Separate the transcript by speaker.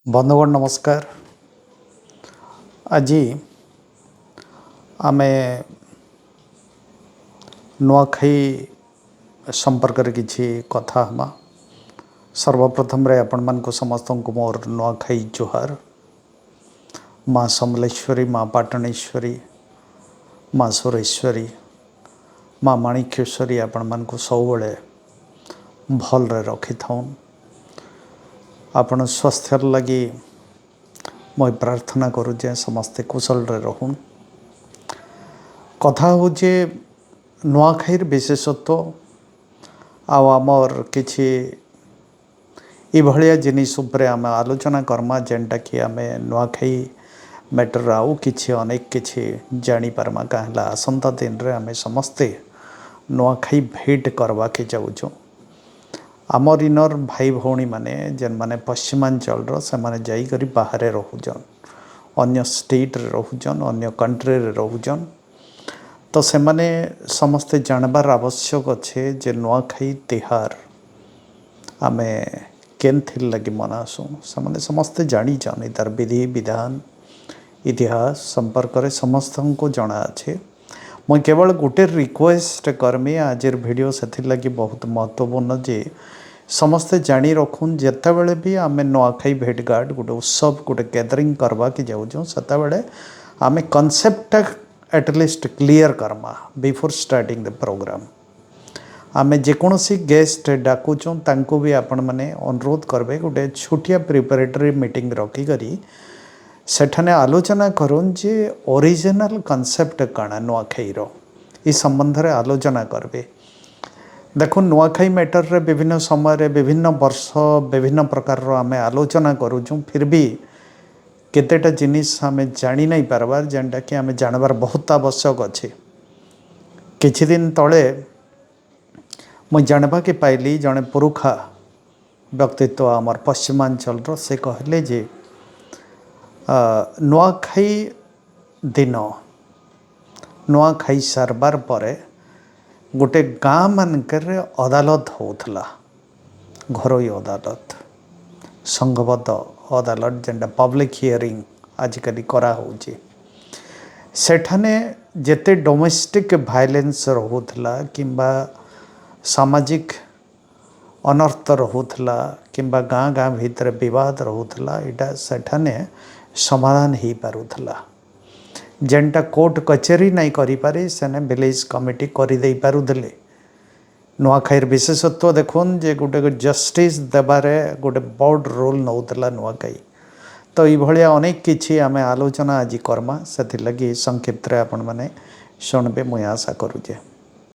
Speaker 1: बंधुगण नमस्कार। आज आमे नुआखाई संपर्क रे किछि कथा हमा। सर्वप्रथम रे आपण मान को समस्त को मोर नुआखाई जोहार। माँ समलेश्वरी, माँ पाटणेश्वरी, माँ सुरेश्वरी, माँ माणिक्येश्वरी आपण मान को सबले भल रे रखी थाउन। आपण स्वास्थ्य लगी मैं प्रार्थना करुचे समस्ते कुशल रे रहून। कथा होचे नुआखाईर विशेषत्व आमर किछि इभलिया जिनिस उपरे आम आलोचना करमा जेनटा कि आम नुआखाई मैटर आउ किछि अनेक किछि जानी पारमा। कहला आसंता दिन रे आम समस्ते नुआखाई भेट करवा के जाऊँ। आमर इनर भाई भौणी माने जेन माने पश्चिमांचल से माने जाई करी बाहर रहूजन, अन्य स्टेट रे रहूजन, अन्य कंट्री रे रहूजन। तो से माने समस्ते जानबार आवश्यक अच्छे जे नुआखाई तिहार आमे केनथिल लगी मनासु से माने समस्ते जानी जानी तार विधि विधान इतिहास संपर्क रे समस्त को जना अच्छे। मैं केवल गोटे रिक्वेस्ट करमी आज वीडियो से लगी बहुत महत्वपूर्ण जे समस्ते जानी रखुन जिते बड़े भी आम नुआखाई भेटघाट गोटे उत्सव गोटे गैदरिंग करवा के जाऊँ से बड़े आम कनसेप्ट एटलिस्ट क्लियर करमा बिफोर स्टार्टिंग द प्रोग्राम। आम जेकोसी गेस्ट डाकुचुं तांको भी आपण मैंने अनुरोध करबे गोटे छोटिया प्रिपेरेटरी मीटिंग रखिकरी सेठाने आलोचना करूँ जे ओरिजिनल कनसेप्ट काना नुआखाईर इ संबंध रे आलोचना करबे। देखो नुआखाई मैटर रे विभिन्न समय रे विभिन्न वर्ष विभिन्न प्रकार रो आमे आलोचना करूँ फिर भी केतेटा जिनिस आमे जानी नहीं पारबार जेनटा कि आमे जानबार बहुत आवश्यक अच्छे। किछि दिन तले मैं जानबा के पाइली जड़े पुरुखा व्यक्तित्व आमर पश्चिमांचल रो से कहले जे नुआखाई दिन नुआखाई सारबार परे गोटे गाँ मानकर अदालत होउथला, घरोई अदालत संघबद्ध अदालत जेनटा पब्लिक हियरिंग आजिकली करा होउची। सेठाने जेते डोमेस्टिक भाइलेंस रहुथला किंबा सामाजिक अनर्थ रहुथला किंबा गाँ गाँ भीतर विवाद रहुथला इटा सेठाने समाधान ही पारुथला। जेनटा कोर्ट कचेरी नहीं करि पारे सेने विलेज कमिटी करि देई पारुथले। नुआखाईर विशेषत्व देखुन जे गोटे जस्टिस देबारे गोटे बड़ रोल नौतला नुआखाई। तो ये अनेक किछि आमे आलोचना आज करमा से लगी संक्षिप्त रे आपण माने शुणबे मुई आशा करूचे।